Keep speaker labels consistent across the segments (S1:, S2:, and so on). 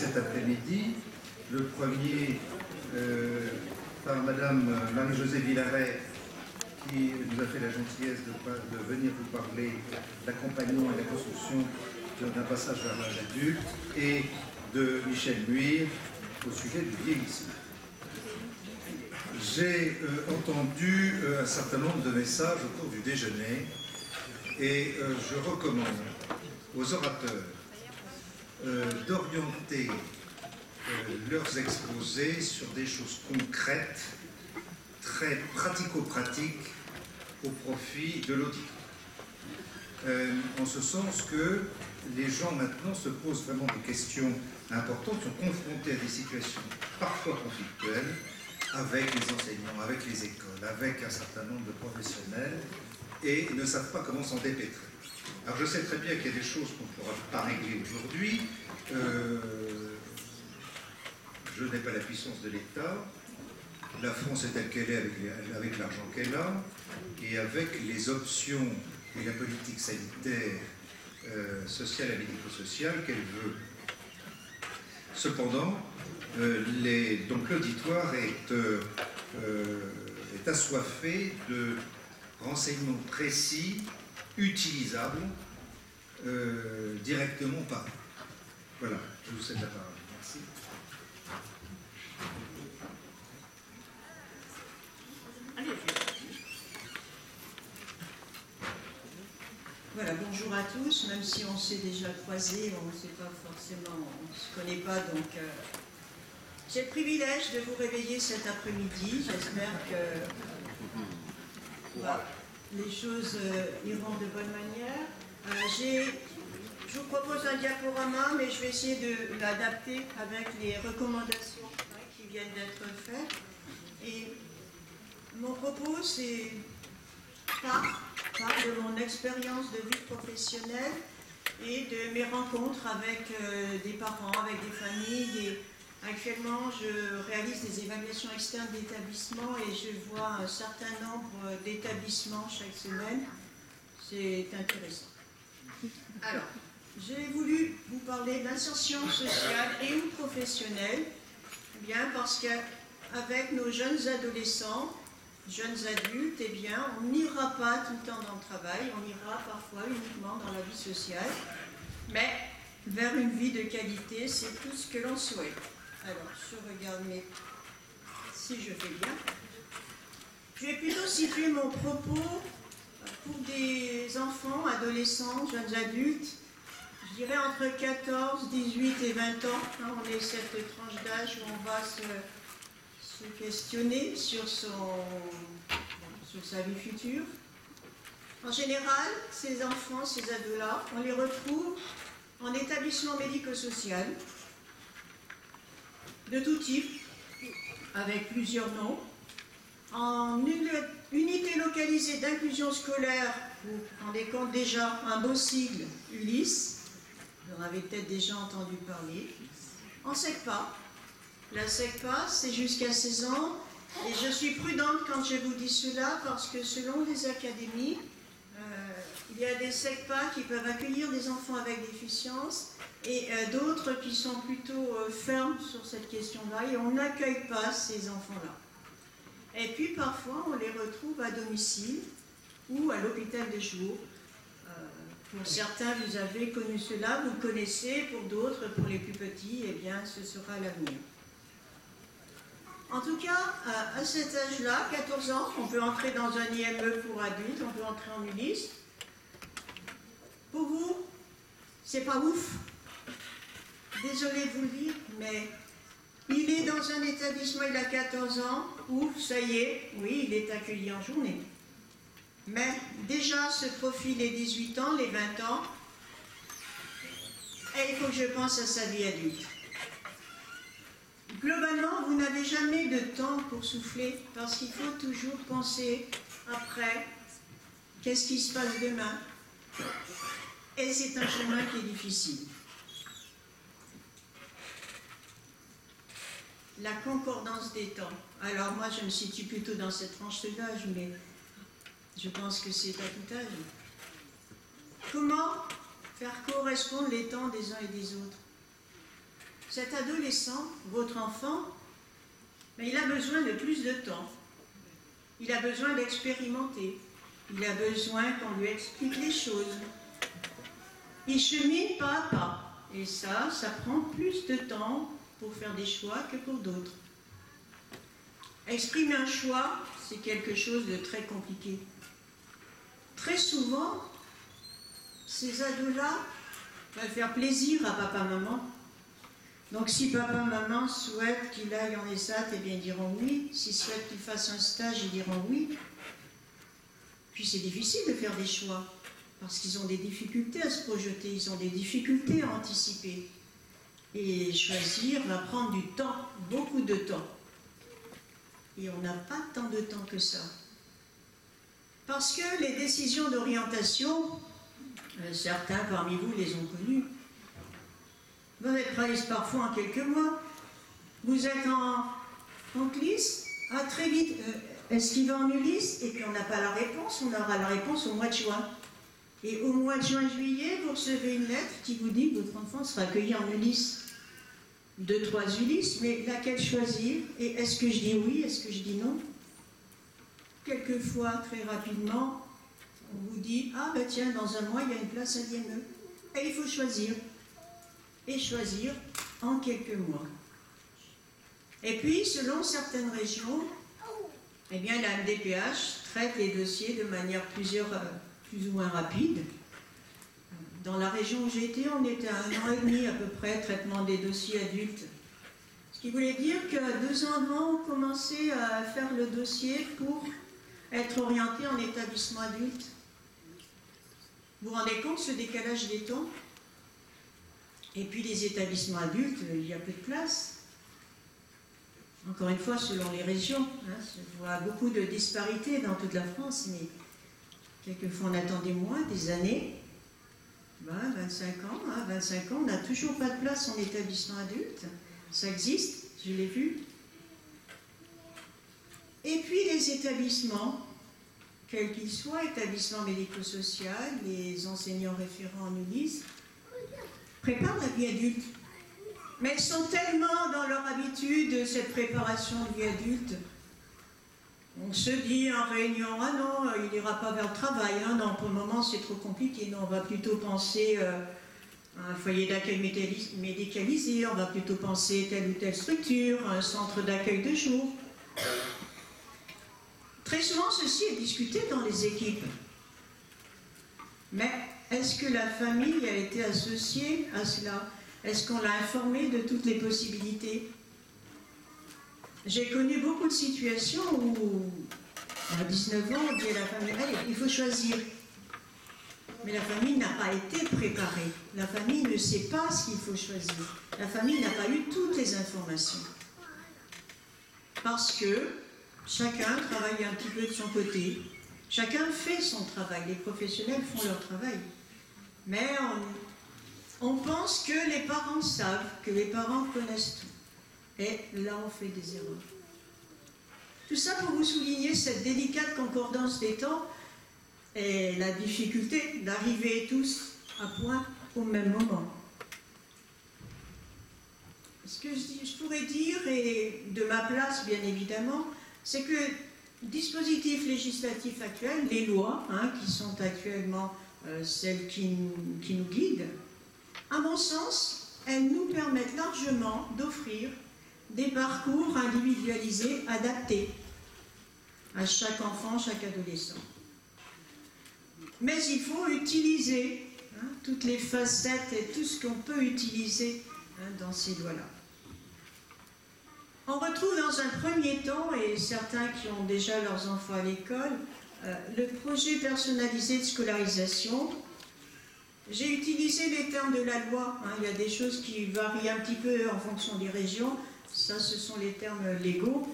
S1: Cet après-midi, le premier par Madame Marie-Josée Villaret, qui nous a fait la gentillesse de venir vous parler de l'accompagnement et de la construction d'un passage vers l'âge adulte, et de Michel Muir au sujet du vieillissement. J'ai entendu un certain nombre de messages au cours du déjeuner, et je recommande aux orateurs d'orienter leurs exposés sur des choses concrètes, très pratico-pratiques, au profit de l'auditoire. En ce sens que les gens maintenant se posent vraiment des questions importantes, sont confrontés à des situations parfois conflictuelles avec les enseignants, avec les écoles, avec un certain nombre de professionnels, et ne savent pas comment s'en dépêtrer. Alors je sais très bien qu'il y a des choses qu'on ne pourra pas régler aujourd'hui. Je n'ai pas la puissance de l'État. La France est telle qu'elle est avec l'argent qu'elle a et avec les options et la politique sanitaire, sociale et médico-sociale qu'elle veut. Cependant, donc l'auditoire est assoiffé de renseignements précis, utilisables directement par eux. Voilà, je vous cède la parole. Merci.
S2: Voilà, bonjour à tous, même si on s'est déjà croisés, on ne sait pas forcément, on ne se connaît pas, donc j'ai le privilège de vous réveiller cet après-midi. J'espère que les choses iront de bonne manière. Je vous propose un diaporama, mais je vais essayer de l'adapter avec les recommandations qui viennent d'être faites. Et mon propos, c'est part de mon expérience de vie professionnelle et de mes rencontres avec des parents, avec des familles. Actuellement, je réalise des évaluations externes d'établissements et je vois un certain nombre d'établissements chaque semaine. C'est intéressant. Alors, j'ai voulu vous parler d'insertion sociale et ou professionnelle, bien parce qu'avec nos jeunes adolescents, jeunes adultes, eh bien, on n'ira pas tout le temps dans le travail, on ira parfois uniquement dans la vie sociale, mais vers une vie de qualité, c'est tout ce que l'on souhaite. Alors, je regarde si je fais bien. Je vais plutôt situer mon propos pour des enfants, adolescents, jeunes adultes, je dirais entre 14, 18 et 20 ans. On est cette tranche d'âge où on va se questionner sur sa vie future. En général, ces enfants, ces ados-là, on les retrouve en établissement médico-social, de tout type, avec plusieurs noms, en unité localisée d'inclusion scolaire, vous vous rendez compte déjà, un beau sigle, ULIS, vous en avez peut-être déjà entendu parler, en SECPA. La SECPA, c'est jusqu'à 16 ans, et je suis prudente quand je vous dis cela, parce que selon les académies, il y a des SECPA qui peuvent accueillir des enfants avec déficience, et d'autres qui sont plutôt fermes sur cette question-là, et on n'accueille pas ces enfants-là. Et puis parfois, on les retrouve à domicile ou à l'hôpital de jour. Pour certains, vous avez connu cela, vous connaissez, pour d'autres, pour les plus petits, eh bien, ce sera l'avenir. En tout cas, à cet âge-là, 14 ans, on peut entrer dans un IME pour adultes, on peut entrer en ULIS. Pour vous, c'est pas ouf. Désolée de vous le dire, mais il est dans un établissement, il a 14 ans, ouf, ça y est, oui, il est accueilli en journée. Mais déjà se profilent les 18 ans, les 20 ans, et il faut que je pense à sa vie adulte. Globalement, vous n'avez jamais de temps pour souffler, parce qu'il faut toujours penser après, qu'est-ce qui se passe demain? Et c'est un chemin qui est difficile. La concordance des temps. Alors moi, je me situe plutôt dans cette tranche d'âge, mais je pense que c'est à tout âge. Comment faire correspondre les temps des uns et des autres? cet adolescent, votre enfant, mais il a besoin de plus de temps. Il a besoin d'expérimenter. Il a besoin qu'on lui explique les choses. Il chemine pas à pas. Et ça prend plus de temps pour faire des choix que pour d'autres. Exprimer un choix, c'est quelque chose de très compliqué. Très souvent, ces ados-là veulent faire plaisir à papa-maman. Donc si papa-maman souhaite qu'il aille en ESAT, eh bien ils diront oui. S'ils souhaitent qu'il fasse un stage, ils diront oui. Puis c'est difficile de faire des choix, parce qu'ils ont des difficultés à se projeter, ils ont des difficultés à anticiper. Et choisir va prendre du temps, beaucoup de temps. Et on n'a pas tant de temps que ça. Parce que les décisions d'orientation, certains parmi vous les ont connues, doivent être prises parfois en quelques mois. Vous êtes en CLIS, très vite, est-ce qu'il va en ULIS? Et puis on n'a pas la réponse, on aura la réponse au mois de juin. Et au mois de juin-juillet, vous recevez une lettre qui vous dit que votre enfant sera accueilli en ULIS. 2, 3 ULIS, mais laquelle choisir? Et est-ce que je dis oui? Est-ce que je dis non? Quelquefois, très rapidement, on vous dit « Ah ben tiens, dans un mois, il y a une place à l'IME. » Et il faut choisir. Et choisir en quelques mois. Et puis, selon certaines régions, eh bien, la MDPH traite les dossiers de manière plus ou moins rapide. Dans la région où j'étais, on était à 1 an et demi à peu près, traitement des dossiers adultes. Ce qui voulait dire que 2 ans avant, on commençait à faire le dossier pour être orienté en établissement adulte. Vous vous rendez compte ce décalage des temps? Et puis les établissements adultes, il y a peu de place. Encore une fois, selon les régions. Je vois beaucoup de disparités dans toute la France, mais quelquefois on attend des mois, des années. 25 ans, on n'a toujours pas de place en établissement adulte. Ça existe, je l'ai vu. Et puis les établissements, quels qu'ils soient, établissements médico-sociaux, les enseignants référents en ULIS, préparent la vie adulte. Mais ils sont tellement dans leur habitude, cette préparation de vie adulte. On se dit en réunion, ah non, il n'ira pas vers le travail, hein, non, pour le moment c'est trop compliqué, non, on va plutôt penser à un foyer d'accueil médicalisé, on va plutôt penser telle ou telle structure, un centre d'accueil de jour. Très souvent, ceci est discuté dans les équipes. Mais est-ce que la famille a été associée à cela? Est-ce qu'on l'a informé de toutes les possibilités? J'ai connu beaucoup de situations où, à 19 ans, on dit à la famille, allez, il faut choisir. Mais la famille n'a pas été préparée. La famille ne sait pas ce qu'il faut choisir. La famille n'a pas eu toutes les informations. Parce que chacun travaille un petit peu de son côté. Chacun fait son travail. Les professionnels font leur travail. Mais on pense que les parents savent, que les parents connaissent tout. Et là, on fait des erreurs. Tout ça pour vous souligner cette délicate concordance des temps et la difficulté d'arriver tous à point au même moment. Ce que je pourrais dire, et de ma place bien évidemment, c'est que le dispositif législatif actuel, les lois qui sont actuellement celles qui nous guident, à mon sens, elles nous permettent largement d'offrir des parcours individualisés, adaptés à chaque enfant, chaque adolescent. Mais il faut utiliser toutes les facettes et tout ce qu'on peut utiliser dans ces lois-là. On retrouve dans un premier temps, et certains qui ont déjà leurs enfants à l'école, le projet personnalisé de scolarisation. J'ai utilisé les termes de la loi. Il y a des choses qui varient un petit peu en fonction des régions. Ça, ce sont les termes légaux.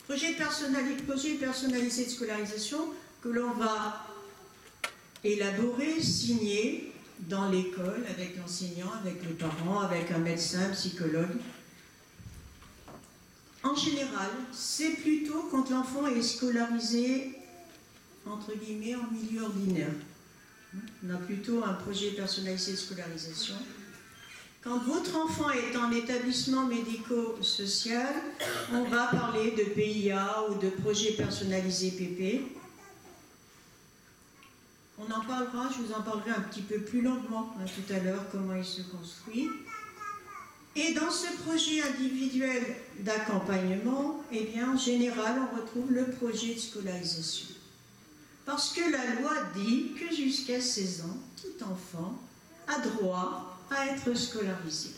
S2: Projet personnalisé de scolarisation que l'on va élaborer, signer dans l'école, avec l'enseignant, avec les parents, avec un médecin, un psychologue. En général, c'est plutôt quand l'enfant est scolarisé, entre guillemets, en milieu ordinaire. On a plutôt un projet personnalisé de scolarisation. Quand votre enfant est en établissement médico-social, on va parler de PIA ou de projet personnalisé PP. On en parlera, je vous en parlerai un petit peu plus longuement tout à l'heure, comment il se construit. Et dans ce projet individuel d'accompagnement, eh bien, en général, on retrouve le projet de scolarisation. Parce que la loi dit que jusqu'à 16 ans, tout enfant a droit à être scolarisé.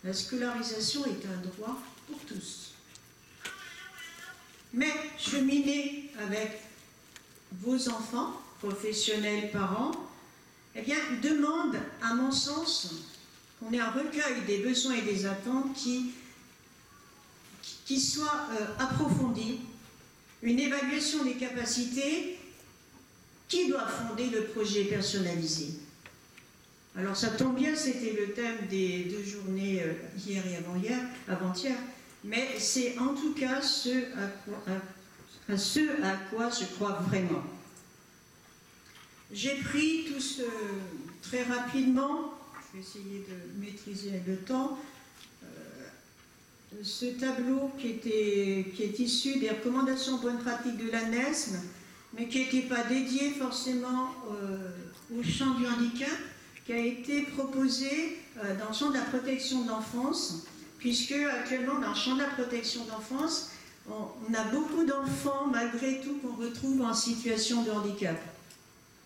S2: La scolarisation est un droit pour tous. Mais cheminer avec vos enfants, professionnels, parents, eh bien, demande, à mon sens, qu'on ait un recueil des besoins et des attentes qui soit approfondi, une évaluation des capacités qui doit fonder le projet personnalisé. Alors ça tombe bien, c'était le thème des 2 journées hier et avant-hier, mais c'est en tout cas ce à quoi je crois vraiment. J'ai pris tout ce très rapidement, je vais essayer de maîtriser le temps, ce tableau qui est issu des recommandations bonnes pratiques de l'ANESM, mais qui n'était pas dédié forcément au champ du handicap, qui a été proposé dans le champ de la protection de l'enfance, puisque actuellement dans le champ de la protection de l'enfance, on a beaucoup d'enfants malgré tout qu'on retrouve en situation de handicap.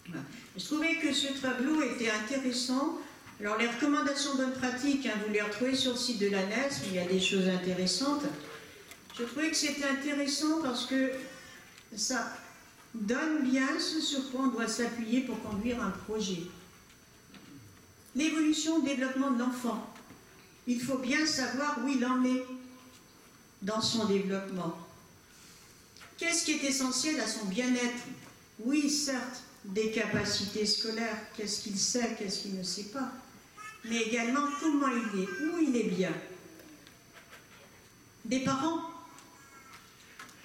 S2: Voilà. Je trouvais que ce tableau était intéressant. Alors les recommandations bonnes pratiques, vous les retrouvez sur le site de l'ANESM, il y a des choses intéressantes. Je trouvais que c'était intéressant parce que ça donne bien ce sur quoi on doit s'appuyer pour conduire un projet. L'évolution, le développement de l'enfant. Il faut bien savoir où il en est dans son développement. Qu'est-ce qui est essentiel à son bien-être? Oui, certes, des capacités scolaires, qu'est-ce qu'il sait, qu'est-ce qu'il ne sait pas, mais également comment il est, où il est bien. Des parents,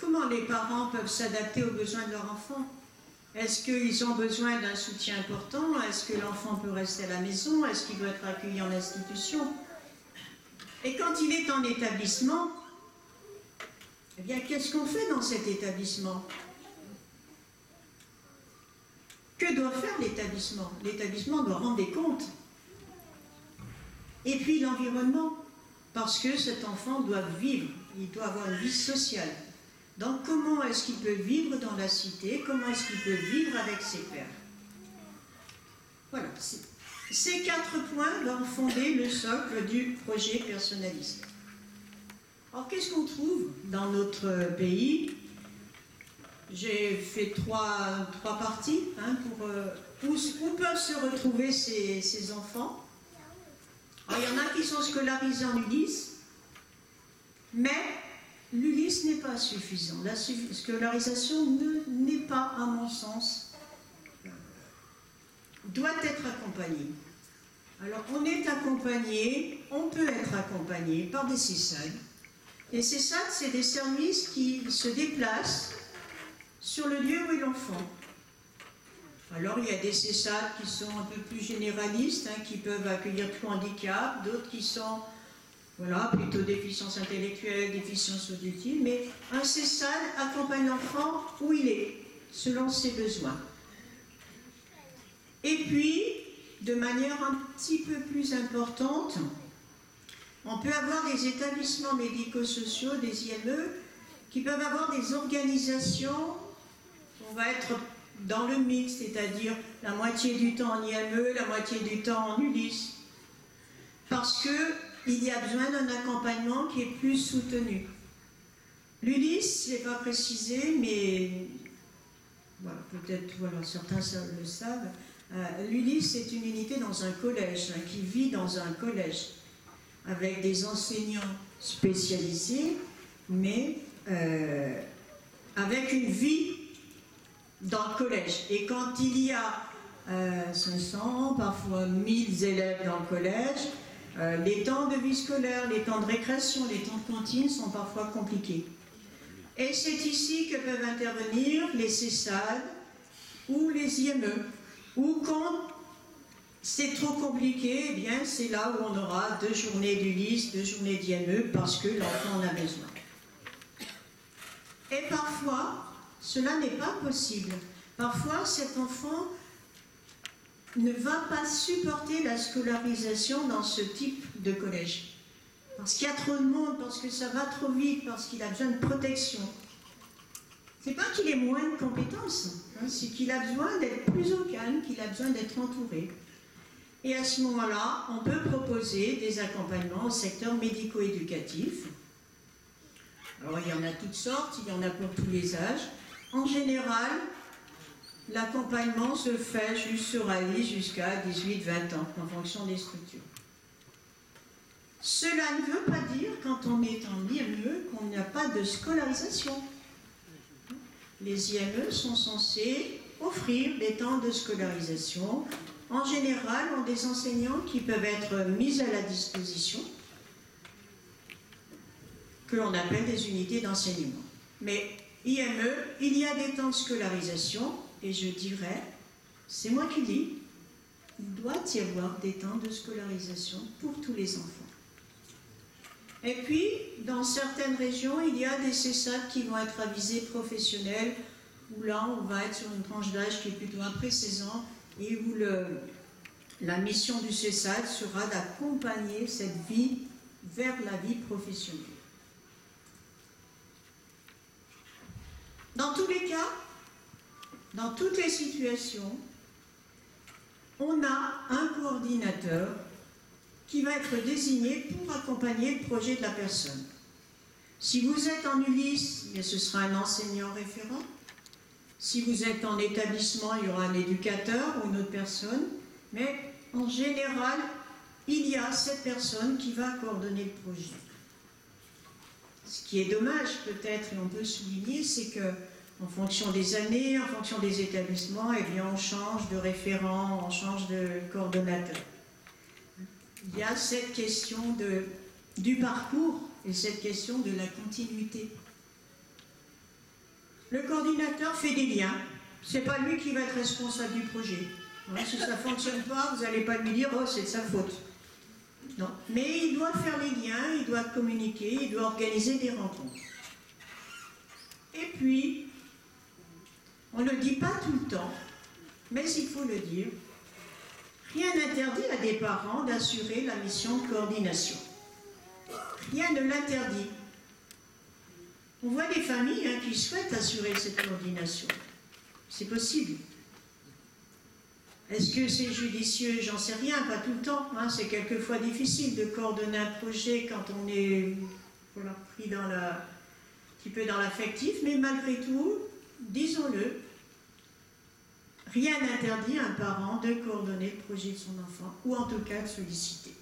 S2: comment les parents peuvent s'adapter aux besoins de leur enfant? Est-ce qu'ils ont besoin d'un soutien important? Est-ce que l'enfant peut rester à la maison? Est-ce qu'il doit être accueilli en institution? Et quand il est en établissement, eh bien, qu'est-ce qu'on fait dans cet établissement? Que doit faire l'établissement? L'établissement doit rendre des comptes. Et puis l'environnement, parce que cet enfant doit vivre, il doit avoir une vie sociale. Donc comment est-ce qu'il peut vivre dans la cité? Comment est-ce qu'il peut vivre avec ses pairs? Voilà, ces 4 points vont fonder le socle du projet personnalisé. Alors qu'est-ce qu'on trouve dans notre pays? J'ai fait trois parties pour où peuvent se retrouver ces enfants. Alors, il y en a qui sont scolarisés en ULIS, mais l'ULIS n'est pas suffisant. La scolarisation n'est pas, à mon sens, doit être accompagnée. Alors, on est accompagné, on peut être accompagné par des CESAD. Les CESAD, c'est des services qui se déplacent sur le lieu où est l'enfant. Alors, il y a des CESAD qui sont un peu plus généralistes, qui peuvent accueillir tout handicap, d'autres qui sont plutôt déficience intellectuelle, déficience auditive, mais un CESAD accompagne l'enfant où il est, selon ses besoins. Et puis, de manière un petit peu plus importante, on peut avoir des établissements médico-sociaux, des IME, qui peuvent avoir des organisations. On va être dans le mix, c'est-à-dire la moitié du temps en IME, la moitié du temps en ULIS. Parce qu'il y a besoin d'un accompagnement qui est plus soutenu. L'ULIS, je n'ai pas précisé, mais peut-être certains le savent. L'ULIS, c'est une unité dans un collège, qui vit dans un collège, avec des enseignants spécialisés, mais avec une vie dans le collège. Et quand il y a 500, parfois 1000 élèves dans le collège, les temps de vie scolaire, les temps de récréation, les temps de cantine sont parfois compliqués. Et c'est ici que peuvent intervenir les CESAD ou les IME, ou quand c'est trop compliqué, eh bien c'est là où on aura 2 journées d'ULIS, 2 journées d'IME, parce que l'enfant en a besoin. Et parfois, cela n'est pas possible. Parfois, cet enfant ne va pas supporter la scolarisation dans ce type de collège. Parce qu'il y a trop de monde, parce que ça va trop vite, parce qu'il a besoin de protection. C'est pas qu'il ait moins de compétences, hein, c'est qu'il a besoin d'être plus au calme, qu'il a besoin d'être entouré. Et à ce moment-là, on peut proposer des accompagnements au secteur médico-éducatif. Alors il y en a toutes sortes, il y en a pour tous les âges. En général, l'accompagnement se fait sur ALIS jusqu'à 18-20 ans, en fonction des structures. Cela ne veut pas dire, quand on est en IME, qu'on n'a pas de scolarisation. Les IME sont censés offrir des temps de scolarisation. En général, ont des enseignants qui peuvent être mis à la disposition, que l'on appelle des unités d'enseignement. Mais IME, il y a des temps de scolarisation, et je dirais, c'est moi qui dis, il doit y avoir des temps de scolarisation pour tous les enfants. Et puis, dans certaines régions, il y a des CESAD qui vont être à visée professionnelle, où là, on va être sur une tranche d'âge qui est plutôt après 16 ans, et où la mission du CESAD sera d'accompagner cette vie vers la vie professionnelle. Dans tous les cas, dans toutes les situations, on a un coordinateur qui va être désigné pour accompagner le projet de la personne. Si vous êtes en ULIS, ce sera un enseignant référent. Si vous êtes en établissement, il y aura un éducateur ou une autre personne. Mais en général, il y a cette personne qui va coordonner le projet. Ce qui est dommage peut-être, et on peut souligner, c'est que en fonction des années, en fonction des établissements, eh bien, on change de référent, on change de coordonnateur. Il y a cette question du parcours et cette question de la continuité. Le coordinateur fait des liens. Ce n'est pas lui qui va être responsable du projet. Ouais, si ça ne fonctionne pas, vous n'allez pas lui dire « oh, c'est de sa faute ». Non. Mais il doit faire les liens, il doit communiquer, il doit organiser des rencontres. Et puis, on ne le dit pas tout le temps, mais il faut le dire, rien n'interdit à des parents d'assurer la mission de coordination. Rien ne l'interdit. On voit des familles qui souhaitent assurer cette coordination. C'est possible. Est-ce que c'est judicieux? J'en sais rien, pas tout le temps. C'est quelquefois difficile de coordonner un projet quand on est pris un petit peu dans l'affectif, mais malgré tout, disons-le, rien n'interdit à un parent de coordonner le projet de son enfant, ou en tout cas de solliciter.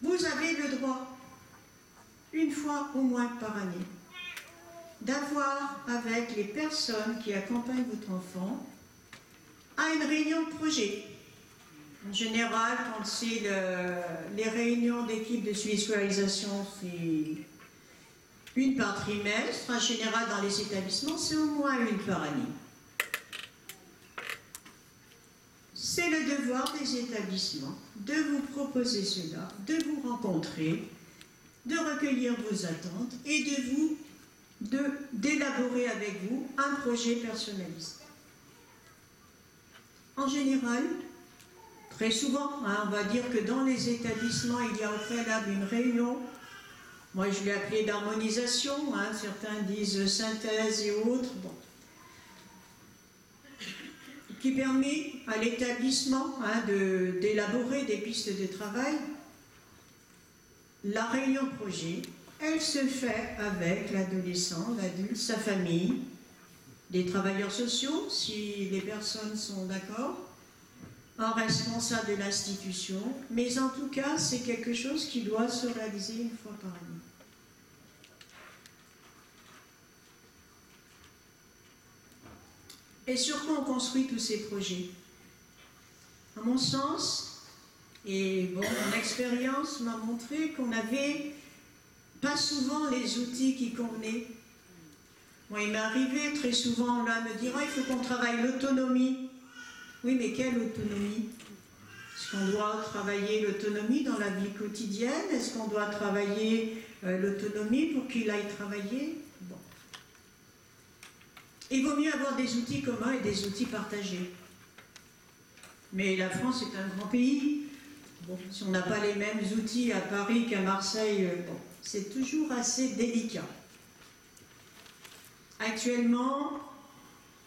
S2: Vous avez le droit, une fois au moins par année, d'avoir avec les personnes qui accompagnent votre enfant à une réunion de projet. En général, quand c'est les réunions d'équipe de suivi de scolarisation, c'est une par trimestre. En général, dans les établissements, c'est au moins une par année. C'est le devoir des établissements de vous proposer cela, de vous rencontrer, de recueillir vos attentes et d'élaborer avec vous un projet personnalisé. En général, très souvent, on va dire que dans les établissements, il y a au préalable une réunion. Moi, je l'ai appelée d'harmonisation, certains disent synthèse et autres. Bon. Qui permet à l'établissement d'élaborer des pistes de travail. La réunion de projet, elle se fait avec l'adolescent, l'adulte, sa famille, des travailleurs sociaux, si les personnes sont d'accord, un responsable de l'institution, mais en tout cas, c'est quelque chose qui doit se réaliser une fois par année. Et sur quoi on construit tous ces projets? À mon sens, et bon, mon expérience m'a montré qu'on n'avait pas souvent les outils qui convenaient. Moi, il m'est arrivé très souvent là me dire « il faut qu'on travaille l'autonomie ». Oui, mais quelle autonomie? Est-ce qu'on doit travailler l'autonomie dans la vie quotidienne? Est-ce qu'on doit travailler l'autonomie pour qu'il aille travailler? Bon. Il vaut mieux avoir des outils communs et des outils partagés. Mais la France est un grand pays. Bon, si on n'a pas les mêmes outils à Paris qu'à Marseille, bon, c'est toujours assez délicat. Actuellement,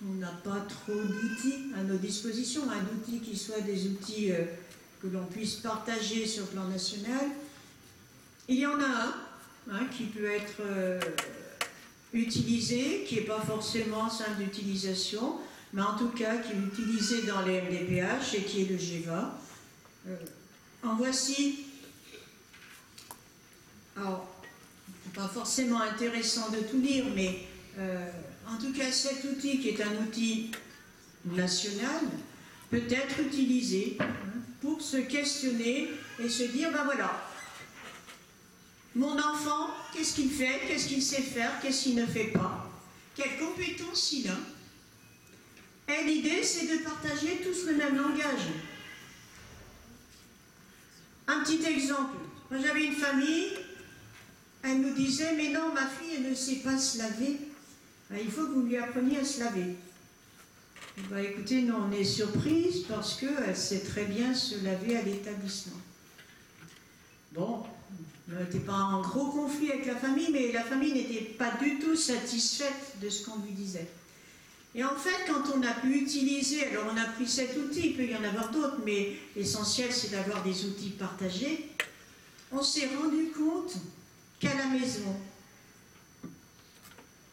S2: on n'a pas trop d'outils à nos dispositions, d'outils qui soient des outils que l'on puisse partager sur le plan national. Il y en a un qui peut être utilisé, qui n'est pas forcément simple d'utilisation, mais en tout cas qui est utilisé dans les MDPH et qui est le GEVA. En voici, alors, pas forcément intéressant de tout lire, mais en tout cas cet outil qui est un outil national peut être utilisé pour se questionner et se dire, ben voilà, mon enfant, qu'est-ce qu'il fait, qu'est-ce qu'il sait faire, qu'est-ce qu'il ne fait pas, quelles compétences il a. Et l'idée, c'est de partager tous le même langage. Un petit exemple. Moi, j'avais une famille, elle nous disait, mais non, ma fille, elle ne sait pas se laver. Ben, il faut que vous lui appreniez à se laver. Ben, écoutez, nous, on est surprise parce qu'elle sait très bien se laver à l'établissement. Bon, on n'était pas en gros conflit avec la famille, mais la famille n'était pas du tout satisfaite de ce qu'on lui disait. Et en fait, quand on a pu utiliser, alors on a pris cet outil, il peut y en avoir d'autres, mais l'essentiel c'est d'avoir des outils partagés, on s'est rendu compte qu'à la maison,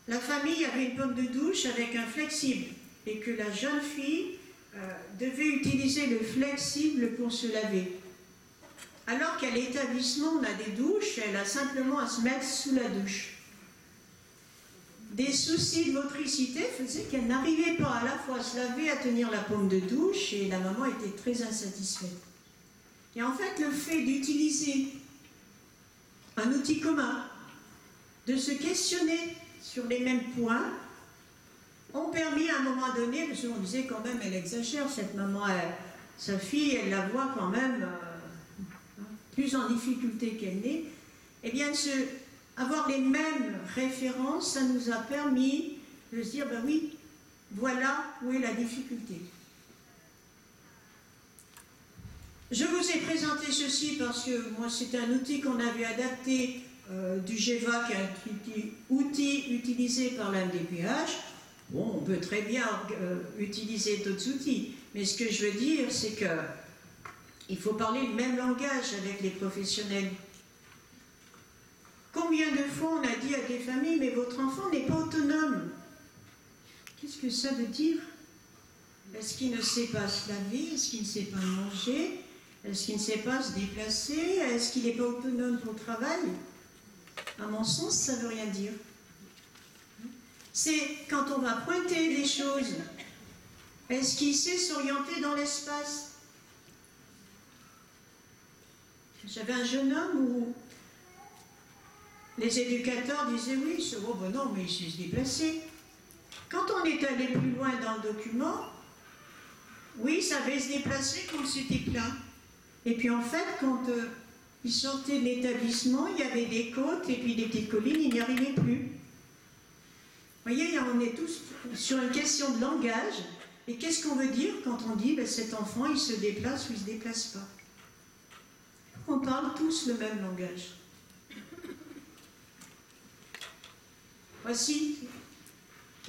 S2: la famille avait une pomme de douche avec un flexible, et que la jeune fille devait utiliser le flexible pour se laver. Alors qu'à l'établissement, on a des douches, elle a simplement à se mettre sous la douche. Des soucis de motricité faisaient qu'elle n'arrivait pas à la fois à se laver, à tenir la paume de douche, et la maman était très insatisfaite. Et en fait, le fait d'utiliser un outil commun, de se questionner sur les mêmes points, ont permis à un moment donné, parce qu'on disait quand même, elle exagère, cette maman, sa fille, elle la voit quand même plus en difficulté qu'elle n'est, eh bien, avoir les mêmes références, ça nous a permis de se dire, ben oui, voilà où est la difficulté. Je vous ai présenté ceci parce que moi, c'est un outil qu'on avait adapté du GEVA, qui est un outil utilisé par la MDPH. Bon, on peut très bien utiliser d'autres outils, mais ce que je veux dire, c'est que il faut parler le même langage avec les professionnels. Combien de fois on a dit à des familles, mais votre enfant n'est pas autonome? Qu'est-ce que ça veut dire? Est-ce qu'il ne sait pas se laver? Est-ce qu'il ne sait pas manger? Est-ce qu'il ne sait pas se déplacer? Est-ce qu'il n'est pas autonome pour le travail? À mon sens, ça ne veut rien dire. C'est quand on va pointer les choses. Est-ce qu'il sait s'orienter dans l'espace? J'avais un jeune homme où les éducateurs disaient oui, oh ben non, mais il sait se déplacer. Quand on est allé plus loin dans le document, oui, il savait se déplacer quand c'était plat. Et puis en fait, quand il sortait de l'établissement, il y avait des côtes et puis des petites collines, il n'y arrivait plus. Vous voyez, on est tous sur une question de langage. Et qu'est-ce qu'on veut dire quand on dit ben, cet enfant, il se déplace ou il ne se déplace pas? On parle tous le même langage. Voici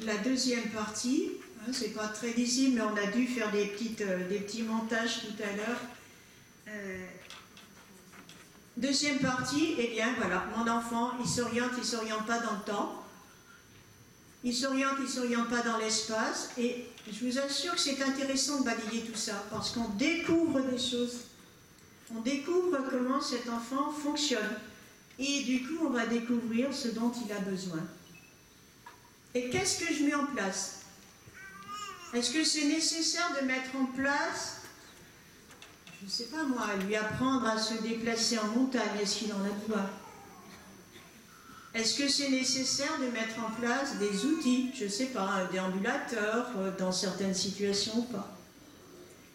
S2: la deuxième partie. C'est pas très lisible, mais on a dû faire des petits montages tout à l'heure. Deuxième partie, eh bien voilà, mon enfant, il s'oriente pas dans le temps. Il s'oriente pas dans l'espace. Et je vous assure que c'est intéressant de balayer tout ça, parce qu'on découvre des choses. On découvre comment cet enfant fonctionne. Et du coup, on va découvrir ce dont il a besoin. Et qu'est-ce que je mets en place? Est-ce que c'est nécessaire de mettre en place, je ne sais pas moi, lui apprendre à se déplacer en montagne? Est-ce qu'il en a besoin? Est-ce que c'est nécessaire de mettre en place des outils, je ne sais pas, un déambulateur dans certaines situations ou pas?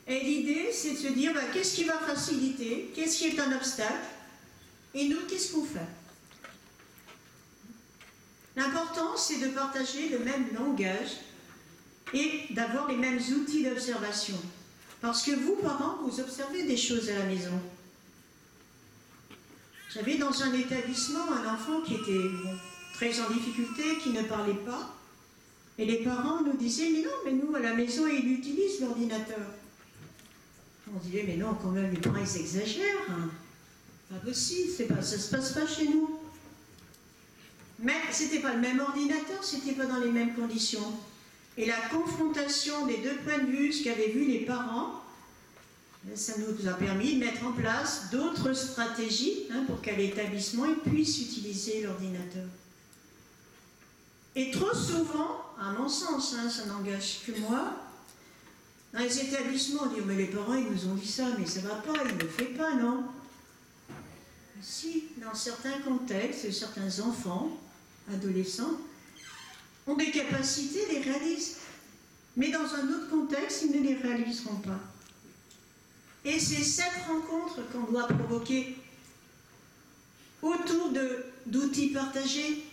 S2: Et l'idée, c'est de se dire, qu'est-ce qui va faciliter, qu'est-ce qui est un obstacle, et nous, qu'est-ce qu'on fait? L'important, c'est de partager le même langage et d'avoir les mêmes outils d'observation. Parce que vous, parents, vous observez des choses à la maison. J'avais dans un établissement un enfant qui était très en difficulté, qui ne parlait pas. Et les parents nous disaient, mais non, mais nous, à la maison, il utilise l'ordinateur. On disait, mais non, quand même, les parents, ils exagèrent. Hein. Pas possible, ça ne se passe pas chez nous. Mais ce n'était pas le même ordinateur, ce n'était pas dans les mêmes conditions. Et la confrontation des deux points de vue, ce qu'avaient vu les parents, ça nous a permis de mettre en place d'autres stratégies pour qu'à l'établissement, ils puissent utiliser l'ordinateur. Et trop souvent, à mon sens, ça n'engage que moi, dans les établissements, on dit, mais les parents, ils nous ont dit ça, mais ça ne va pas, ils ne le font pas, non? Si, dans certains contextes, certains enfants, adolescents, ont des capacités, les réalisent. Mais dans un autre contexte, ils ne les réaliseront pas. Et c'est cette rencontre qu'on doit provoquer autour d'outils partagés.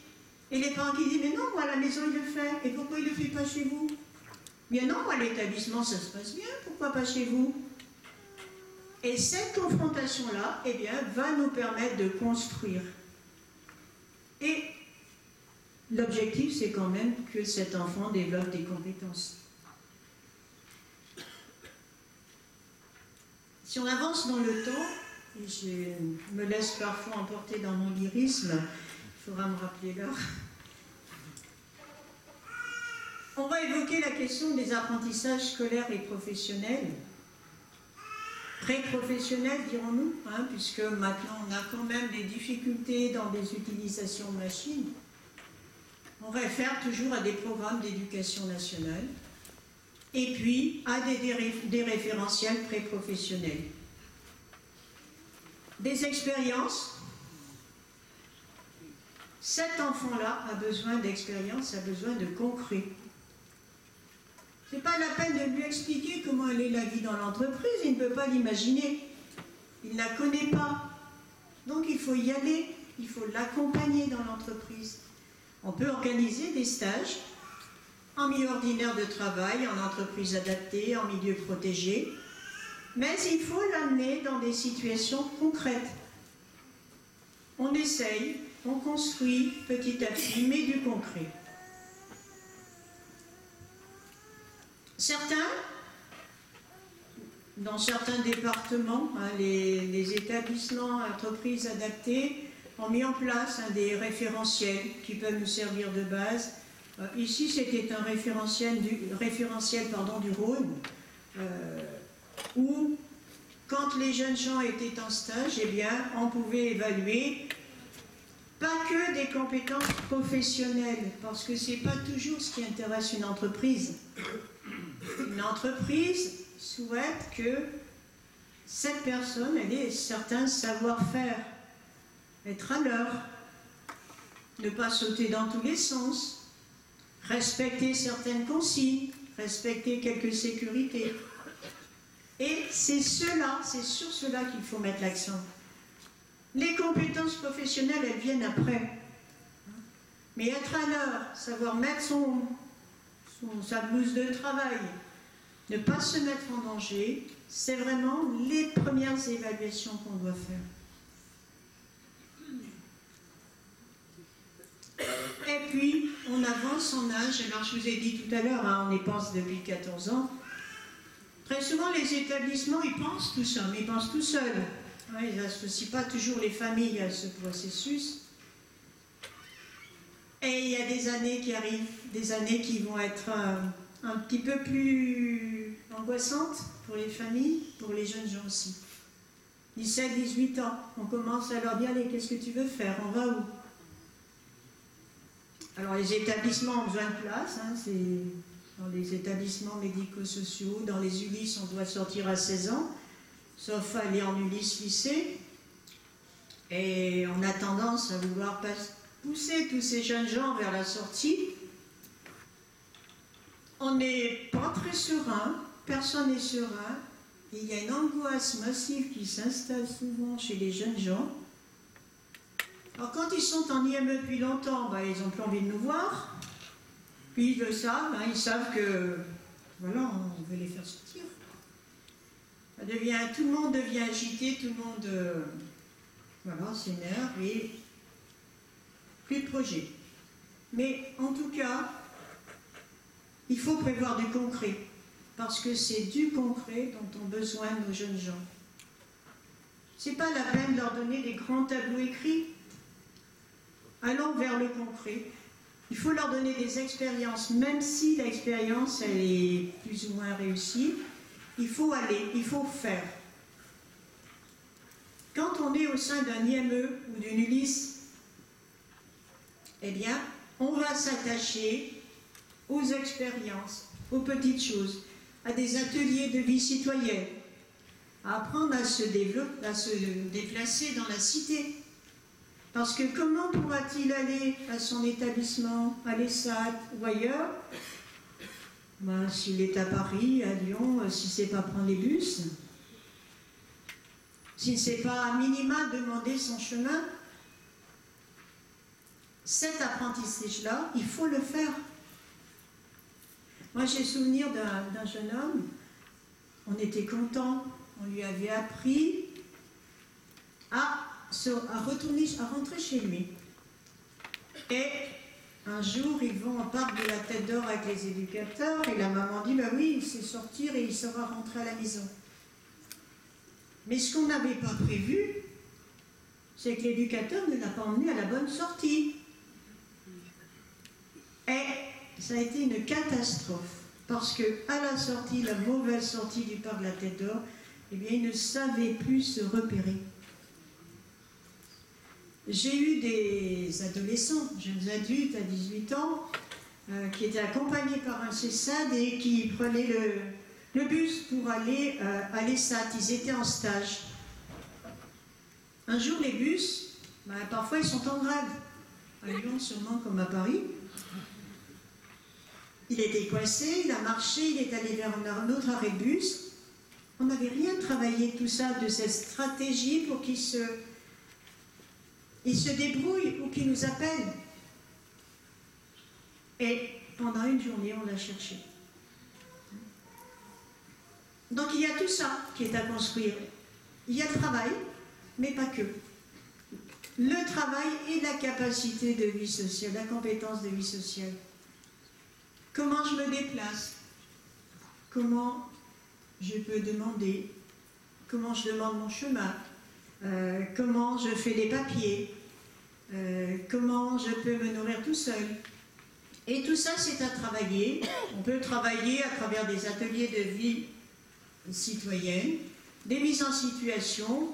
S2: Et les parents qui disent, mais non, moi à la maison il le fait, et pourquoi il ne le fait pas chez vous? Bien non, moi à l'établissement ça se passe bien, pourquoi pas chez vous? Et cette confrontation-là, eh bien, va nous permettre de construire. Et l'objectif, c'est quand même que cet enfant développe des compétences. Si on avance dans le temps, et je me laisse parfois emporter dans mon lyrisme, il faudra me rappeler l'heure. On va évoquer la question des apprentissages scolaires et professionnels. Pré-professionnels, dirons-nous, puisque maintenant on a quand même des difficultés dans des utilisations de machines. On réfère toujours à des programmes d'éducation nationale et puis à des référentiels pré-professionnels. Des expériences. Cet enfant-là a besoin d'expérience, a besoin de concret. Ce n'est pas la peine de lui expliquer comment elle est la vie dans l'entreprise, il ne peut pas l'imaginer. Il ne la connaît pas. Donc il faut y aller, il faut l'accompagner dans l'entreprise. On peut organiser des stages en milieu ordinaire de travail, en entreprise adaptée, en milieu protégé, mais il faut l'amener dans des situations concrètes. On essaye, on construit petit à petit, mais du concret. Dans certains départements, les établissements, entreprises adaptées ont mis en place des référentiels qui peuvent nous servir de base. Ici, c'était un référentiel du Rhône, où, quand les jeunes gens étaient en stage, eh bien, on pouvait évaluer pas que des compétences professionnelles, parce que ce n'est pas toujours ce qui intéresse une entreprise. Une entreprise souhaite que cette personne ait certains savoir-faire, être à l'heure, ne pas sauter dans tous les sens, respecter certaines consignes, respecter quelques sécurités. Et c'est sur cela qu'il faut mettre l'accent. Les compétences professionnelles, elles viennent après. Mais être à l'heure, savoir mettre sa blouse de travail, ne pas se mettre en danger, c'est vraiment les premières évaluations qu'on doit faire. Et puis, on avance en âge. Alors, je vous ai dit tout à l'heure, on y pense depuis 14 ans. Très souvent, les établissements, ils pensent tout ça, mais ils pensent tout seuls. Ils n'associent pas toujours les familles à ce processus. Et il y a des années qui arrivent, des années qui vont être un petit peu plus angoissantes pour les familles, pour les jeunes gens aussi. 17, 18 ans, on commence à leur dire, allez, qu'est-ce que tu veux faire? On va où? Alors les établissements ont besoin de place, c'est dans les établissements médico-sociaux, dans les ULIS, on doit sortir à 16 ans, sauf aller en ULIS lycée. Et on a tendance à vouloir pousser tous ces jeunes gens vers la sortie. On n'est pas très serein, personne n'est serein, Et il y a une angoisse massive qui s'installe souvent chez les jeunes gens. Alors quand ils sont en IME depuis longtemps, ils n'ont plus envie de nous voir. Puis ils le savent, ils savent que voilà, on veut les faire sortir. Tout le monde devient agité, tout le monde voilà, s'énerve et plus de projet. Mais en tout cas, il faut prévoir du concret, parce que c'est du concret dont ont besoin nos jeunes gens. Ce n'est pas la peine de leur donner des grands tableaux écrits. Allons vers le concret. Il faut leur donner des expériences, même si l'expérience elle est plus ou moins réussie. Il faut aller, il faut faire. Quand on est au sein d'un IME ou d'une Ulysse, eh bien, on va s'attacher aux expériences, aux petites choses, à des ateliers de vie citoyenne, à apprendre à se développer, à se déplacer dans la cité. Parce que comment pourra-t-il aller à son établissement, à l'ESSAT ou ailleurs, s'il est à Paris, à Lyon, s'il ne sait pas prendre les bus, s'il ne sait pas à minima demander son chemin, cet apprentissage-là, il faut le faire. Moi, j'ai souvenir d'un jeune homme, on était content, on lui avait appris à rentrer chez lui. Et un jour, ils vont au parc de la Tête d'Or avec les éducateurs, et la maman dit, oui, il sait sortir et il saura rentrer à la maison. Mais ce qu'on n'avait pas prévu, c'est que l'éducateur ne l'a pas emmené à la bonne sortie. Et ça a été une catastrophe, parce qu'à la sortie, la mauvaise sortie du parc de la Tête d'Or, eh bien, il ne savait plus se repérer. J'ai eu des adolescents, jeunes adultes à 18 ans, qui étaient accompagnés par un CESAD et qui prenaient le bus pour aller à l'ESSAT. Ils étaient en stage. Un jour, les bus, parfois ils sont en grève. À Lyon, sûrement comme à Paris. Il était coincé, il a marché, il est allé vers un autre arrêt de bus. On n'avait rien travaillé, tout ça, de cette stratégie pour qu'il se débrouille ou qu'il nous appelle. Et pendant une journée, on l'a cherché. Donc il y a tout ça qui est à construire. Il y a le travail, mais pas que. Le travail et la capacité de vie sociale, la compétence de vie sociale. Comment je me déplace? Comment je peux demander? Comment je demande mon chemin? Comment je fais les papiers? Comment je peux me nourrir tout seul? Et tout ça, c'est à travailler. On peut travailler à travers des ateliers de vie citoyenne, des mises en situation.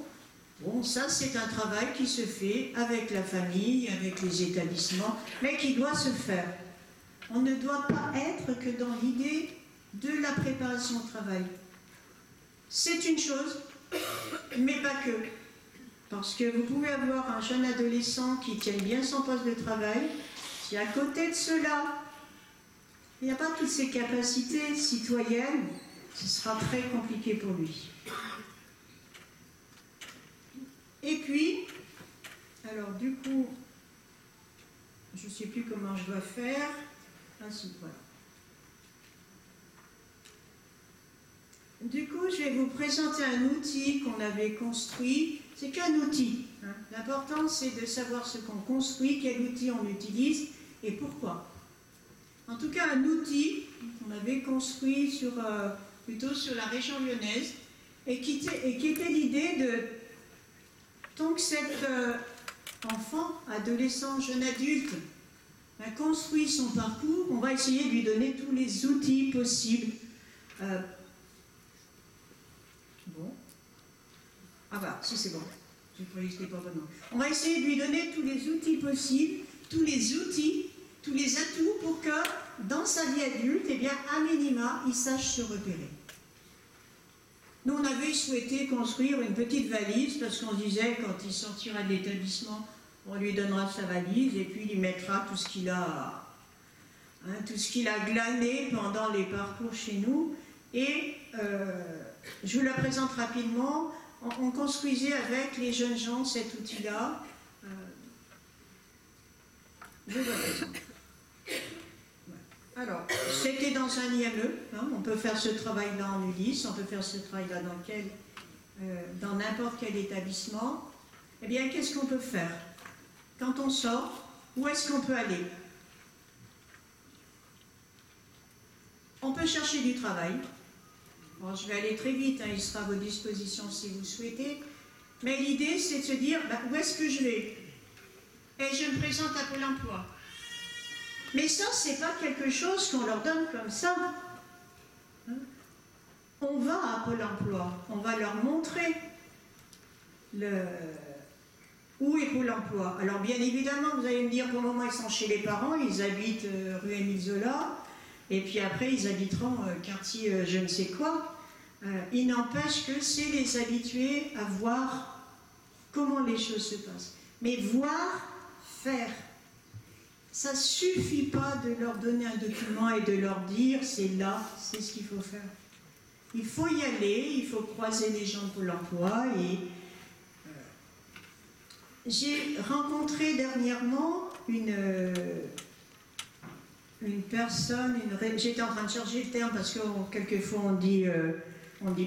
S2: Bon, ça, c'est un travail qui se fait avec la famille, avec les établissements, mais qui doit se faire. On ne doit pas être que dans l'idée de la préparation au travail. C'est une chose, mais pas que. Parce que vous pouvez avoir un jeune adolescent qui tient bien son poste de travail, si à côté de cela, il n'y a pas toutes ces capacités citoyennes, ce sera très compliqué pour lui. Et puis, alors du coup, je ne sais plus comment je dois faire. Ah si, voilà. Du coup, je vais vous présenter un outil qu'on avait construit. C'est qu'un outil. L'important, c'est de savoir ce qu'on construit, quel outil on utilise et pourquoi. En tout cas, un outil qu'on avait construit plutôt sur la région lyonnaise et qui était l'idée de... Tant que cet enfant, adolescent, jeune adulte a construit son parcours, on va essayer de lui donner tous les outils possibles. Bon. Ah bah, si c'est bon. Je croyais que ce n'était pas vraiment. On va essayer de lui donner tous les outils possibles, tous les outils, tous les atouts pour que, dans sa vie adulte, eh bien, à minima, il sache se repérer. Nous, on avait souhaité construire une petite valise parce qu'on disait, quand il sortira de l'établissement, on lui donnera sa valise et puis il y mettra tout ce qu'il a, tout ce qu'il a glané pendant les parcours chez nous. Et je vous la présente rapidement. On construisait avec les jeunes gens cet outil-là. Alors, c'était dans un IME, hein, on peut faire ce travail-là en Ulysse, on peut faire ce travail-là dans n'importe quel établissement. Eh bien, qu'est-ce qu'on peut faire? Quand on sort, où est-ce qu'on peut aller? On peut chercher du travail. Bon, je vais aller très vite, hein, il sera à vos dispositions si vous souhaitez. Mais l'idée, c'est de se dire, où est-ce que je vais? Et je me présente à Pôle emploi. Mais ça, c'est pas quelque chose qu'on leur donne comme ça. Hein? On va à Pôle emploi, on va leur montrer où est Pôle emploi. Alors bien évidemment, vous allez me dire, pour le moment, ils sont chez les parents, ils habitent rue Émile Zola, et puis après, ils habiteront quartier je ne sais quoi. Il n'empêche que c'est les habituer à voir comment les choses se passent. Mais voir, faire. Ça ne suffit pas de leur donner un document et de leur dire c'est là, c'est ce qu'il faut faire. Il faut y aller, il faut croiser les gens de Pôle emploi. Et j'ai rencontré dernièrement une personne, j'étais en train de changer le terme parce que quelquefois on dit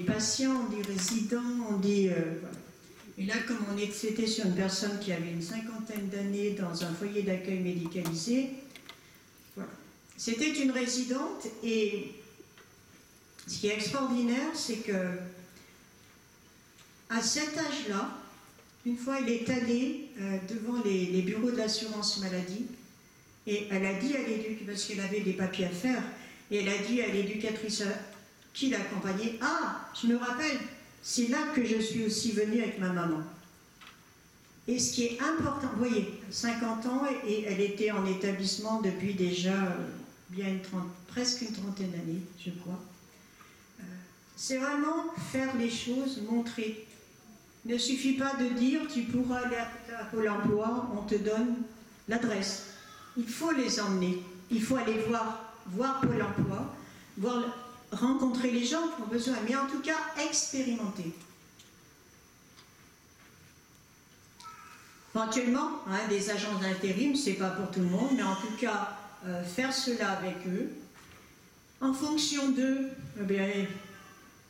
S2: patient, on dit résident, on dit... voilà. Et là, comme c'était sur une personne qui avait une 50aine d'années dans un foyer d'accueil médicalisé, voilà. C'était une résidente et ce qui est extraordinaire, c'est que à cet âge-là, une fois, elle est allée devant les bureaux de l'assurance maladie et elle a dit à l'éducatrice, parce qu'elle avait des papiers à faire, et elle a dit à l'éducatrice qui l'accompagnait, « Ah, je me rappelle, c'est là que je suis aussi venue avec ma maman. » Et ce qui est important, vous voyez, 50 ans, et elle était en établissement depuis déjà presque une trentaine d'années, je crois. C'est vraiment faire les choses, montrer. Il ne suffit pas de dire, tu pourras aller à Pôle emploi, on te donne l'adresse. Il faut les emmener, il faut aller voir Pôle emploi, rencontrer les gens qui ont besoin, mais en tout cas expérimenter. Éventuellement, hein, des agences d'intérim, c'est pas pour tout le monde, mais en tout cas, faire cela avec eux, en fonction d'eux, eh bien,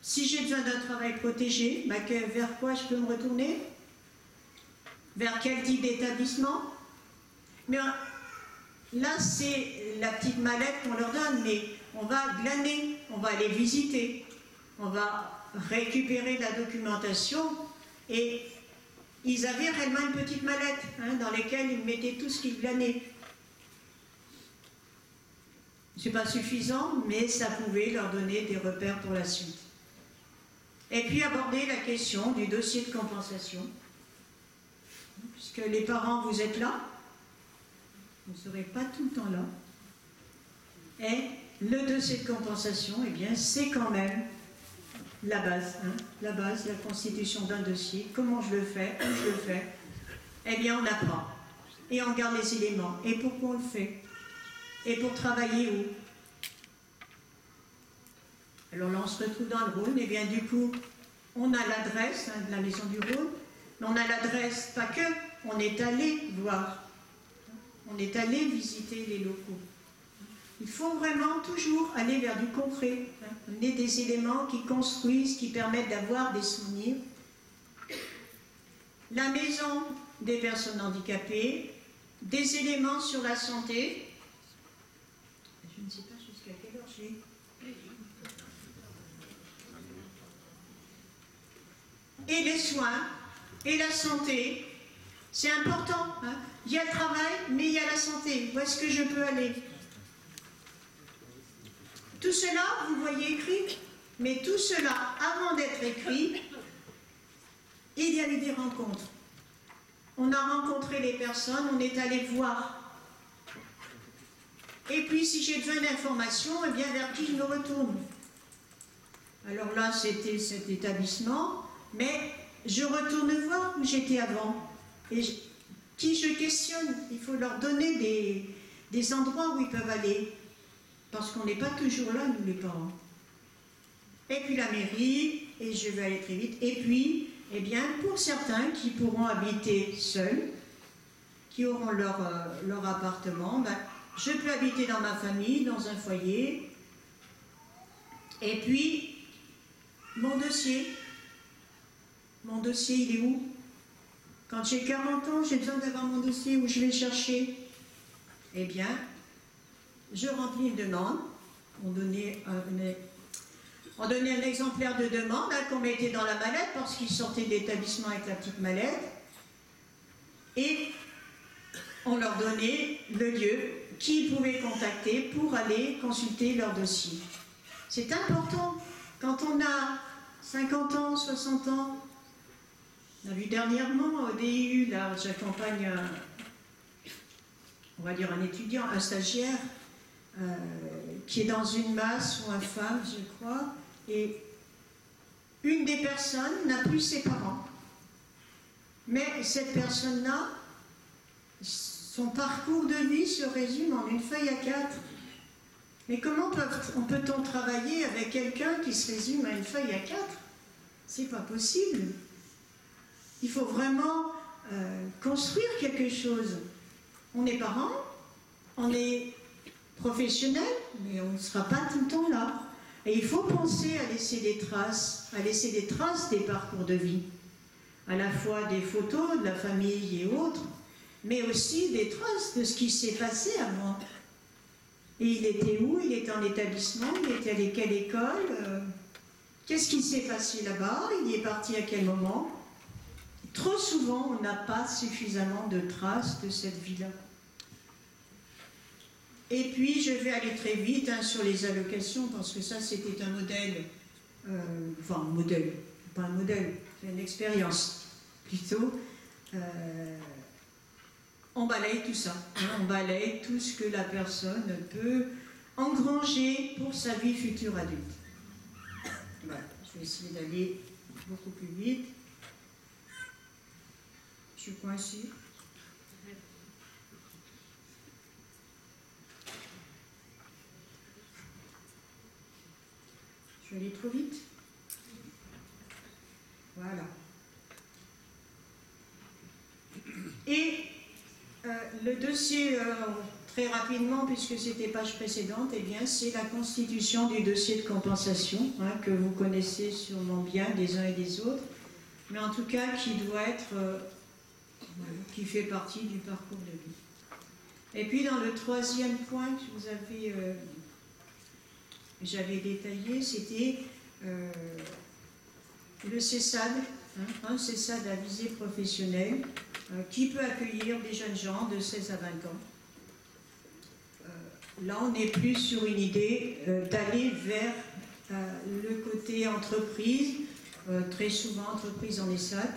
S2: si j'ai besoin d'un travail protégé, vers quoi je peux me retourner? Vers quel type d'établissement? Mais là, c'est la petite mallette qu'on leur donne, mais on va glaner, on va aller visiter, on va récupérer la documentation et ils avaient réellement une petite mallette hein, dans laquelle ils mettaient tout ce qu'ils glanaient. Ce n'est pas suffisant, mais ça pouvait leur donner des repères pour la suite. Et puis aborder la question du dossier de compensation. Puisque les parents, vous êtes là, vous ne serez pas tout le temps là. Et le dossier de compensation, eh bien, c'est quand même la base, hein, la constitution d'un dossier. Comment je le fais, où je le fais, eh bien, on apprend. Et on garde les éléments. Et pourquoi on le fait? Et pour travailler où? Alors là, on se retrouve dans le Rhône, et bien du coup, on a l'adresse hein, de la maison du Rhône, mais on a l'adresse, pas que, on est allé voir, on est allé visiter les locaux. Il faut vraiment toujours aller vers du concret, hein, amener des éléments qui construisent, qui permettent d'avoir des souvenirs. La maison des personnes handicapées, des éléments sur la santé. Je ne sais pas jusqu'à quelle heure j'ai. Et les soins, et la santé, c'est important. Hein. Il y a le travail, mais il y a la santé. Où est-ce que je peux aller? Tout cela, vous voyez écrit, mais tout cela, avant d'être écrit, il y a eu des rencontres. On a rencontré les personnes, on est allé voir. Et puis, si j'ai besoin d'informations, eh bien, vers qui je me retourne? Alors là, c'était cet établissement, mais je retourne voir où j'étais avant. Et qui je questionne? Il faut leur donner des endroits où ils peuvent aller. Parce qu'on n'est pas toujours là, nous les parents. Et puis la mairie, et je vais aller très vite. Et puis, eh bien, pour certains qui pourront habiter seuls, qui auront leur appartement, ben, je peux habiter dans ma famille, dans un foyer. Et puis, mon dossier, il est où? Quand j'ai 40 ans, j'ai besoin d'avoir mon dossier, où je vais chercher? Eh bien, je remplis une demande. On donnait un exemplaire de demande qu'on mettait dans la mallette parce qu'ils sortaient de l'établissement avec la petite mallette. Et on leur donnait le lieu qu'ils pouvaient contacter pour aller consulter leur dossier. C'est important. Quand on a 50 ans, 60 ans, on a vu dernièrement au DIU, là, j'accompagne on va dire un étudiant, un stagiaire, qui est dans une masse ou un femme, je crois, et une des personnes n'a plus ses parents. Mais cette personne-là, son parcours de vie se résume en une feuille A4. Mais comment peut-on travailler avec quelqu'un qui se résume à une feuille A4? C'est pas possible. Il faut vraiment construire quelque chose. On est parents, on est professionnels, mais on ne sera pas tout le temps là. Et il faut penser à laisser des traces des parcours de vie. À la fois des photos de la famille et autres, mais aussi des traces de ce qui s'est passé avant. Et il était où? Il était en établissement, il était à quelle école? Qu'est-ce qui s'est passé là-bas? Il est parti à quel moment? Trop souvent, on n'a pas suffisamment de traces de cette vie-là. Et puis, je vais aller très vite sur les allocations, parce que ça, c'était un modèle, enfin, un modèle, pas un modèle, c'est une expérience, plutôt. On balaye tout ça, hein, on balaye tout ce que la personne peut engranger pour sa vie future adulte. Voilà, je vais essayer d'aller beaucoup plus vite. Je suis coincée. Je vais aller trop vite. Voilà. Et le dossier, très rapidement, puisque c'était page précédente, eh bien, c'est la constitution du dossier de compensation, hein, que vous connaissez sûrement bien des uns et des autres, mais en tout cas qui doit être, qui fait partie du parcours de vie. Et puis dans le troisième point que vous avez, j'avais détaillé, c'était le CESAD, hein, un CESAD à visée professionnelle, qui peut accueillir des jeunes gens de 16 à 20 ans. Là, on est plus sur une idée d'aller vers le côté entreprise, très souvent entreprise en ESAT.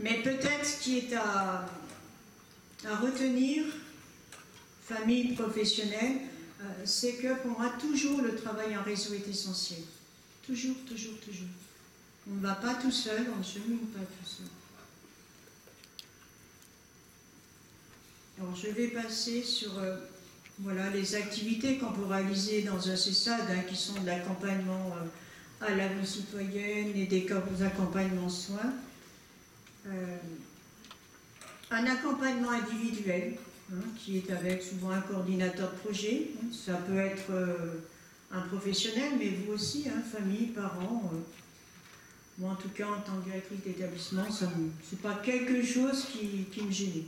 S2: Mais peut-être ce qui est à retenir, famille professionnelle, c'est que pour moi, toujours le travail en réseau est essentiel. Toujours, toujours, toujours. On ne va pas tout seul, on ne chemine pas tout seul. Alors, je vais passer sur voilà, les activités qu'on peut réaliser dans un CESAD, hein, qui sont de l'accompagnement à la vie citoyenne et des accompagnements soins. Un accompagnement individuel, hein, qui est avec souvent un coordinateur de projet. Hein, ça peut être un professionnel, mais vous aussi, hein, famille, parents. Moi, en tout cas, en tant que directrice d'établissement, ce n'est pas quelque chose qui me gênait.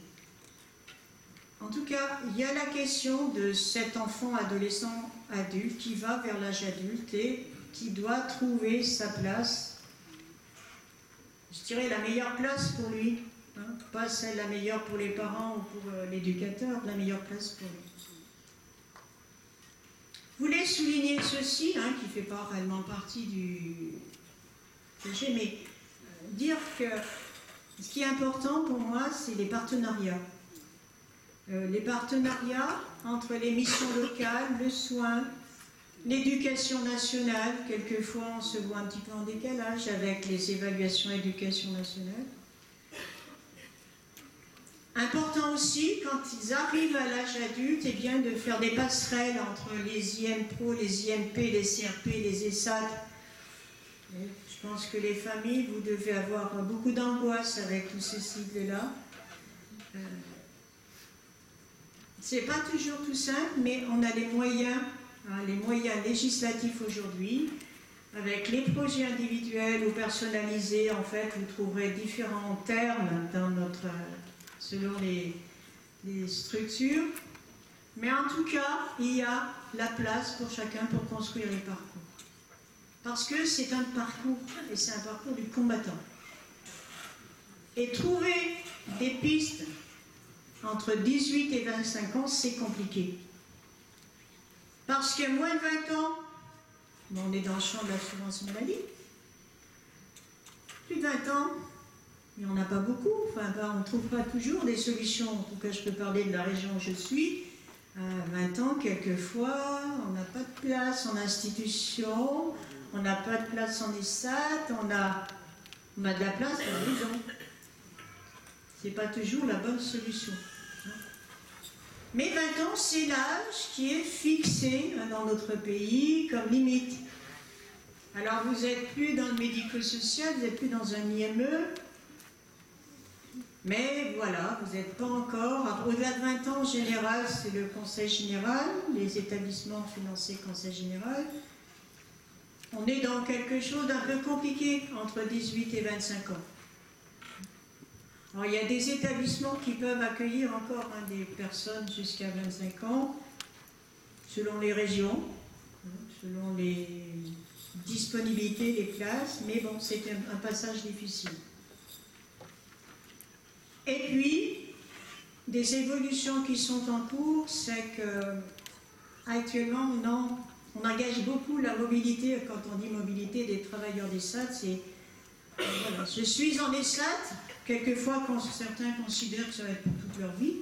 S2: En tout cas, il y a la question de cet enfant, adolescent, adulte qui va vers l'âge adulte et qui doit trouver sa place, je dirais la meilleure place pour lui, hein, pas celle la meilleure pour les parents ou pour l'éducateur, la meilleure place pour lui. Je voulais souligner ceci, hein, qui ne fait pas réellement partie du projet, mais dire que ce qui est important pour moi, c'est les partenariats. Les partenariats entre les missions locales, le soin, l'éducation nationale, quelquefois on se voit un petit peu en décalage avec les évaluations éducation nationale. Important aussi, quand ils arrivent à l'âge adulte, eh bien, de faire des passerelles entre les IMPRO, les IMP, les CRP, les ESAT, Je pense que les familles, vous devez avoir beaucoup d'angoisse avec tous ces cycles-là. C'est pas toujours tout simple, mais on a les moyens législatifs aujourd'hui. Avec les projets individuels ou personnalisés, en fait, vous trouverez différents termes selon les structures. Mais en tout cas, il y a la place pour chacun pour construire les parcours. Parce que c'est un parcours, et c'est un parcours du combattant. Et trouver des pistes entre 18 et 25 ans, c'est compliqué. Parce que moins de 20 ans, on est dans le champ de l'assurance maladie. Plus de 20 ans, il n'y en a pas beaucoup. Enfin, on ne trouve pas toujours des solutions. En tout cas, je peux parler de la région où je suis. À 20 ans, quelquefois, on n'a pas de place en institution, on n'a pas de place en ESAT, on a de la place à la maison. Ce n'est pas toujours la bonne solution. Mais 20 ans, c'est l'âge qui est fixé dans notre pays comme limite. Alors, vous n'êtes plus dans le médico-social, vous n'êtes plus dans un IME, mais voilà, vous n'êtes pas encore. Au-delà de 20 ans, en général, c'est le Conseil général, les établissements financés Conseil général. On est dans quelque chose d'un peu compliqué entre 18 et 25 ans. Alors, il y a des établissements qui peuvent accueillir encore des personnes jusqu'à 25 ans, selon les régions, selon les disponibilités des places, mais bon, c'est un passage difficile. Et puis, des évolutions qui sont en cours, c'est qu'actuellement, on engage beaucoup la mobilité. Quand on dit mobilité des travailleurs d'ESAT, c'est voilà, je suis en ESAT, quelquefois quand certains considèrent que ça va être pour toute leur vie.